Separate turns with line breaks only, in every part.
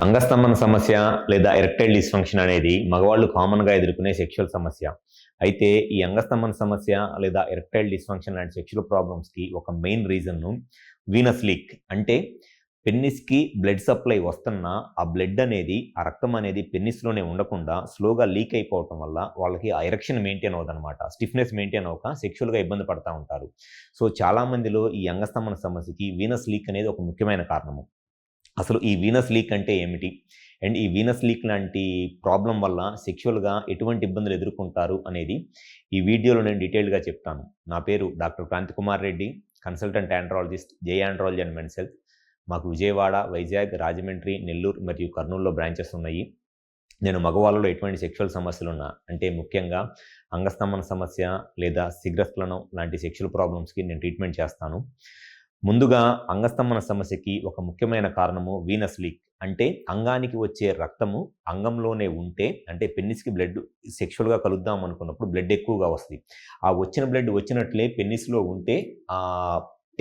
అంగస్తంభన సమస్య లేదా erectile dysfunction అనేది మగవాళ్ళు కామన్గా ఎదుర్కొనే సెక్షువల్ సమస్య. అయితే ఈ అంగస్తంభన సమస్య లేదా ఎరెక్టైల్ డిస్ఫంక్షన్ లాంటి సెక్షువల్ ప్రాబ్లమ్స్కి ఒక మెయిన్ రీజన్ను వీనస్ లీక్, అంటే పెన్నిస్కి బ్లడ్ సప్లై వస్తున్న ఆ బ్లడ్ అనేది, ఆ రక్తం అనేది పెన్నిస్లోనే ఉండకుండా స్లోగా లీక్ అయిపోవటం వల్ల వాళ్ళకి ఆ ఎరెక్షన్ మెయింటైన్ అవ్వదన్నమాట. స్టిఫ్నెస్ మెయింటైన్ అవ్వక సెక్షువల్గా ఇబ్బంది పడుతూ ఉంటారు. సో చాలామందిలో ఈ అంగస్తంభన సమస్యకి వీనస్ లీక్ అనేది ఒక ముఖ్యమైన కారణము. అసలు ఈ వీనస్ లీక్ అంటే ఏమిటి, అండ్ ఈ వీనస్ లీక్ లాంటి ప్రాబ్లం వల్ల సెక్షువల్గా ఎటువంటి ఇబ్బందులు ఎదుర్కొంటారు అనేది ఈ వీడియోలో నేను డీటెయిల్గా చెప్తాను. నా పేరు doctor Kranthi Kumar Reddy, consultant andrologist, J andrology and men's health. మాకు విజయవాడ, వైజాగ్, రాజమండ్రి, నెల్లూరు మరియు కర్నూలులో బ్రాంచెస్ ఉన్నాయి. నేను మగవాళ్ళలో ఎటువంటి సెక్షువల్ సమస్యలు ఉన్నా, అంటే ముఖ్యంగా అంగస్తంభన సమస్య లేదా శీఘ్రస్ఖలనం లాంటి సెక్షువల్ ప్రాబ్లమ్స్కి నేను ట్రీట్మెంట్ చేస్తాను. ముందుగా అంగస్తంభన సమస్యకి ఒక ముఖ్యమైన కారణము వీనస్ లీక్, అంటే అంగానికి వచ్చే రక్తము అంగంలోనే ఉంటే, అంటే పెన్నిస్కి బ్లడ్ సెక్షువల్గా కలుద్దాం అనుకున్నప్పుడు బ్లడ్ ఎక్కువగా వస్తుంది. ఆ వచ్చిన బ్లడ్ వచ్చినట్లే పెన్నిస్లో ఉంటే ఆ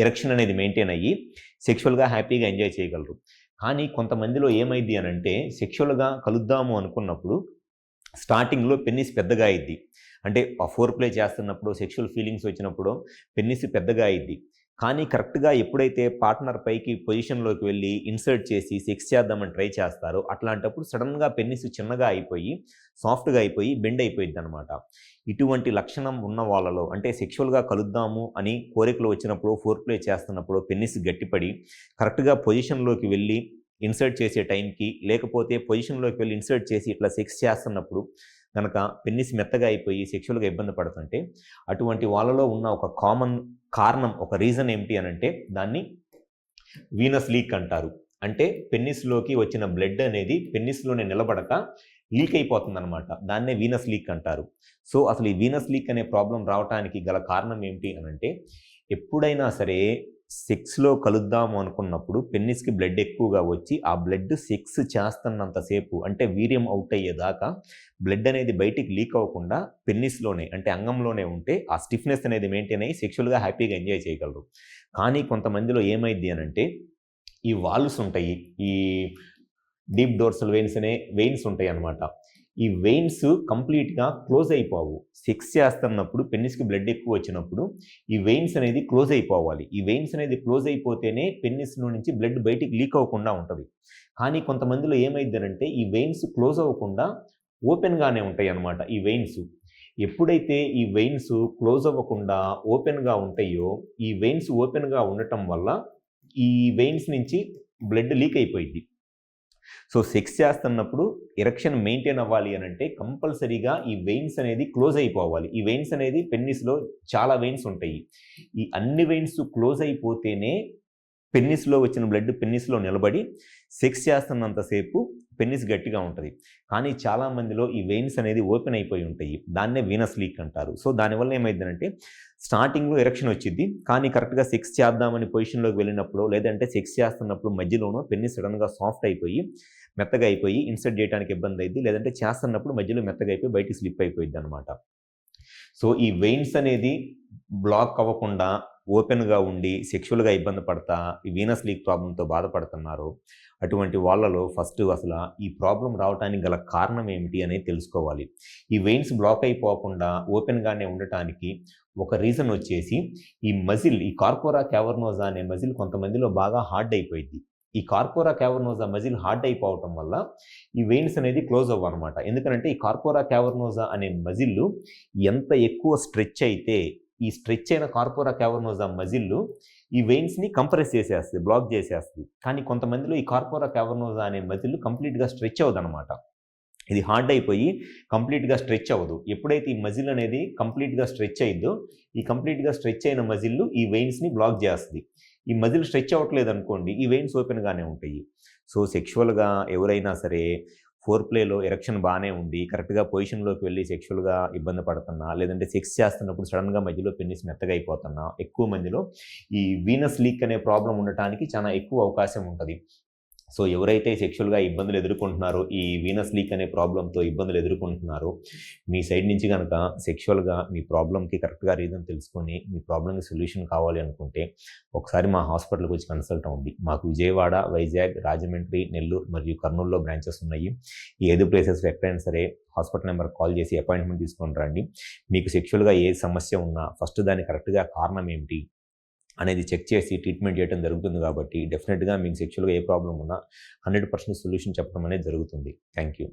ఎరెక్షన్ అనేది మెయింటైన్ అయ్యి సెక్షువల్గా హ్యాపీగా ఎంజాయ్ చేయగలరు. కానీ కొంతమందిలో ఏమైంది అని అంటే, సెక్షువల్గా కలుద్దాము అనుకున్నప్పుడు స్టార్టింగ్లో పెన్నిస్ పెద్దగా అయింది, అంటే ఆ ఫోర్ ప్లే చేస్తున్నప్పుడు సెక్షువల్ ఫీలింగ్స్ వచ్చినప్పుడు పెన్నిస్ పెద్దగా అయింది. కానీ కరెక్ట్గా ఎప్పుడైతే పార్ట్నర్ పైకి పొజిషన్లోకి వెళ్ళి ఇన్సర్ట్ చేసి సెక్స్ చేద్దామని ట్రై చేస్తారో, అట్లాంటప్పుడు సడన్గా పెన్నిస్ చిన్నగా అయిపోయి సాఫ్ట్గా అయిపోయి బెండ్ అయిపోయింది అనమాట. ఇటువంటి లక్షణం ఉన్న వాళ్ళలో, అంటే సెక్షువల్గా కలుద్దాము అని కోరికలు వచ్చినప్పుడు, ఫోర్ ప్లే చేస్తున్నప్పుడు పెన్నిస్ గట్టిపడి కరెక్ట్గా పొజిషన్లోకి వెళ్ళి ఇన్సర్ట్ చేసే టైంకి, లేకపోతే పొజిషన్లోకి వెళ్ళి ఇన్సర్ట్ చేసి ఇట్లా సెక్స్ చేస్తున్నప్పుడు కనుక పెన్నిస్ మెత్తగా అయిపోయి సెక్షువల్గా ఇబ్బంది పడుతుంటే, అటువంటి వాళ్ళలో ఉన్న ఒక కామన్ కారణం, ఒక రీజన్ ఏమిటి అని అంటే దాన్ని వీనస్ లీక్ అంటారు. అంటే పెన్నిస్లోకి వచ్చిన బ్లడ్ అనేది పెన్నిస్లోనే నిలబడక లీక్ అయిపోతుందన్నమాట. దాన్నే వీనస్ లీక్ అంటారు. సో అసలు ఈ వీనస్ లీక్ అనే ప్రాబ్లం రావడానికి గల కారణం ఏమిటి అని అంటే, ఎప్పుడైనా సరే సెక్స్లో కలుద్దాము అనుకున్నప్పుడు పెన్నిస్కి బ్లడ్ ఎక్కువగా వచ్చి ఆ బ్లడ్ సెక్స్ చేస్తున్నంతసేపు, అంటే వీర్యం అవుట్ అయ్యేదాకా బ్లడ్ అనేది బయటికి లీక్ అవ్వకుండా పెన్నిస్లోనే, అంటే అంగంలోనే ఉంటే ఆ స్టిఫ్నెస్ అనేది మెయింటైన్ అయ్యి సెక్షువల్గా హ్యాపీగా ఎంజాయ్ చేయగలరు. కానీ కొంతమందిలో ఏమైంది అని అంటే, ఈ వాల్వ్స్ ఉంటాయి, ఈ డీప్ డోర్సల్ వెయిన్స్ అనే వెయిన్స్ ఉంటాయి అన్నమాట. ఈ వెయిన్స్ కంప్లీట్గా క్లోజ్ అయిపోవు. సెక్స్ చేస్తున్నప్పుడు పెన్నిస్కి బ్లడ్ ఎక్కువ వచ్చినప్పుడు ఈ వెయిన్స్ అనేది క్లోజ్ అయిపోవాలి. ఈ వెయిన్స్ అనేది క్లోజ్ అయిపోతేనే పెన్నిస్లో నుంచి బ్లడ్ బయటికి లీక్ అవ్వకుండా ఉంటుంది. కానీ కొంతమందిలో ఏమైందనంటే, ఈ వెయిన్స్ క్లోజ్ అవ్వకుండా ఓపెన్గానే ఉంటాయి అన్నమాట. ఈ వెయిన్స్ ఎప్పుడైతే ఈ వెయిన్స్ క్లోజ్ అవ్వకుండా ఓపెన్గా ఉంటాయో, ఈ వెయిన్స్ ఓపెన్గా ఉండటం వల్ల ఈ వెయిన్స్ నుంచి బ్లడ్ లీక్ అయిపోయింది. సో సెక్స్ చేస్తున్నప్పుడు ఎరెక్షన్ మెయింటైన్ అవ్వాలి అని అంటే కంపల్సరీగా ఈ వెయిన్స్ అనేది క్లోజ్ అయిపోవాలి. ఈ వెయిన్స్ అనేది పెన్నిస్లో చాలా వెయిన్స్ ఉంటాయి. ఈ అన్ని వెయిన్స్ క్లోజ్ అయిపోతేనే పెన్నిస్లో వచ్చిన బ్లడ్ పెన్నిస్లో నిలబడి సెక్స్ చేస్తున్నంతసేపు పెన్నిస్ గట్టిగా ఉంటుంది. కానీ చాలామందిలో ఈ వెయిన్స్ అనేది ఓపెన్ అయిపోయి ఉంటాయి. దాన్నే వీనస్ లీక్ అంటారు. సో దానివల్ల ఏమైందంటే, స్టార్టింగ్లో ఎరెక్షన్ వచ్చింది, కానీ కరెక్ట్గా సెక్స్ చేద్దామని పొజిషన్లోకి వెళ్ళినప్పుడు, లేదంటే సెక్స్ చేస్తున్నప్పుడు మధ్యలోనూ పెన్నిస్ సడన్గా సాఫ్ట్ అయిపోయి మెత్తగా అయిపోయి ఇన్సర్ట్ చేయడానికి ఇబ్బంది అయింది, లేదంటే చేస్తున్నప్పుడు మధ్యలో మెత్తగా అయిపోయి బయటికి స్లిప్ అయిపోయింది అనమాట. సో ఈ వెయిన్స్ అనేది బ్లాక్ అవ్వకుండా ఓపెన్గా ఉండి సెక్షువల్గా ఇబ్బంది పడతా ఈ వీనస్ లీక్ ప్రాబ్లంతో బాధపడుతున్నారు. అటువంటి వాళ్ళలో ఫస్ట్ అసలు ఈ ప్రాబ్లం రావడానికి గల కారణం ఏమిటి అనేది తెలుసుకోవాలి. ఈ వెయిన్స్ బ్లాక్ అయిపోకుండా ఓపెన్గానే ఉండటానికి ఒక రీజన్ వచ్చేసి, ఈ మజిల్, ఈ కార్పోరా క్యావర్నోజా అనే మజిల్ కొంతమందిలో బాగా హార్డ్ అయిపోయింది. ఈ కార్పోరా క్యావర్నోజా మజిల్ హార్డ్ అయిపోవటం వల్ల ఈ వెయిన్స్ అనేది క్లోజ్ అవ్వనమాట. ఎందుకంటే ఈ కార్పోరా క్యావర్నోజా అనే మజిల్ ఎంత ఎక్కువ స్ట్రెచ్ అయితే, ఈ స్ట్రెచ్ అయిన కార్పోరా క్యావర్నోజా మజిల్ ఈ వెయిన్స్ని కంప్రెస్ చేసేస్తుంది, బ్లాక్ చేసేస్తుంది. కానీ కొంతమందిలో ఈ కార్పోరా క్యావర్నోజా అనే మజిల్ కంప్లీట్గా స్ట్రెచ్ అవ్వదన్నమాట. ఇది హార్డ్ అయిపోయి కంప్లీట్గా స్ట్రెచ్ అవ్వదు. ఎప్పుడైతే ఈ మజిల్ అనేది కంప్లీట్గా స్ట్రెచ్ అయిందో, ఈ కంప్లీట్గా స్ట్రెచ్ అయిన మజిల్ ఈ వెయిన్స్ని బ్లాక్ చేస్తుంది. ఈ మజిల్ స్ట్రెచ్ అవ్వట్లేదు అనుకోండి, ఈ వెయిన్స్ ఓపెన్గానే ఉంటాయి. సో సెక్షువల్గా ఎవరైనా సరే ఫోర్ ప్లేలో ఎరెక్షన్ బాగానే ఉంది, కరెక్ట్గా పొజిషన్లోకి వెళ్ళి సెక్షువల్గా ఇబ్బంది పడుతున్నా, లేదంటే సెక్స్ చేస్తున్నప్పుడు సడన్గా మధ్యలో పెన్నిస్ మెత్తగా అయిపోతున్నా, ఎక్కువ మందిలో ఈ వీనస్ లీక్ అనే ప్రాబ్లం ఉండటానికి చాలా ఎక్కువ అవకాశం ఉంటుంది. సో ఎవరైతే సెక్షువల్‌గా ఇబ్బందులు ఎదుర్కొంటున్నారో, ఈ వీనస్ లీక్ అనే ప్రాబ్లమ్‌తో ఇబ్బందులు ఎదుర్కొంటున్నారో, మీ సైడ్ నుంచి గనక సెక్షువల్‌గా మీ ప్రాబ్లమ్‌కి కరెక్ట్‌గా రీజన్ తెలుసుకొని, మీ ప్రాబ్లమ్‌కి సొల్యూషన్ కావాలి అనుకుంటే, ఒకసారి మా హాస్పిటల్‌కి వచ్చి కన్సల్ట్ అవ్వండి. మాకు విజయవాడ, వైజాగ్, రాజమండ్రి, నెల్లూరు మరియు కర్నూలులో బ్రాంచెస్ ఉన్నాయి. ఈ 5 ప్లేసెస్‌లో ఎక్కడైనా సరే హాస్పిటల్ నెంబర్‌కి కాల్ చేసి అపాయింట్మెంట్ తీసుకొని రండి. మీకు సెక్షువల్‌గా ఏ సమస్య ఉన్నా ఫస్ట్ దానికి కరెక్ట్‌గా కారణం ఏమిటి అనేది చెక్ చేసి ట్రీట్మెంట్ చేయడం జరుగుతుంది కాబట్టి డెఫినిట్‌గా మీకు సెక్షువల్‌గా ఏ ప్రాబ్లమ్ ఉన్నా 100% సొల్యూషన్ చెప్పడం అనేది జరుగుతుంది. Thank you.